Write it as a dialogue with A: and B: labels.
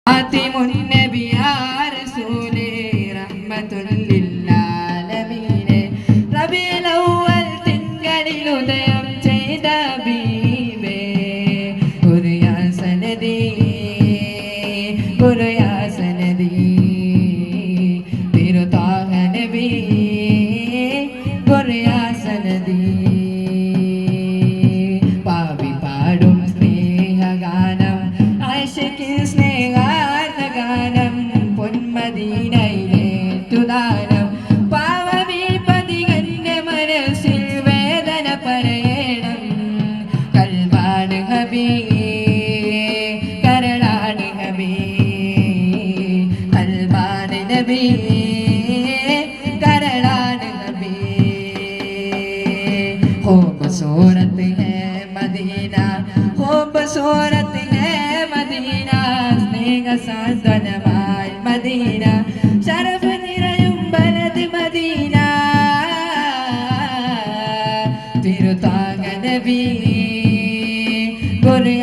A: ഖാതിമുൻ നബി യാ റസൂലേ റഹ്മത്തുൽ ലിൽആലമീൻ റബീഉൽ അവ്വൽ തിങ്കളിൽ ഉദയം ചെയ്ത ഹബീബേ ഗുരു യാ സനദി ഗുരു യാ സനദി തിരുതാഹ നബി ഗുരു യാ സനദി പാവി പാടും സ്നേഹഗാനം ആശിക്കിൻ സ്നേഹാർദ്ദഗാനം പൊന്മദീനയിലെ തുദാനം പാവവിപതികന്റെ മനസ്സിൽ വേദന പറയണം കൽബാണ് ഹബീ കരളാണ് ഹബീ കൽബാണ് നബി കരളാണ് ഹബീ खूबसूरत है मदीना खूबसूरत है मदीना स्नेह साന്ത്വനമായി മദീന ശരഫ് നിറയും ബലദ് മദീന തിരുതാഹ നബി ഗുരു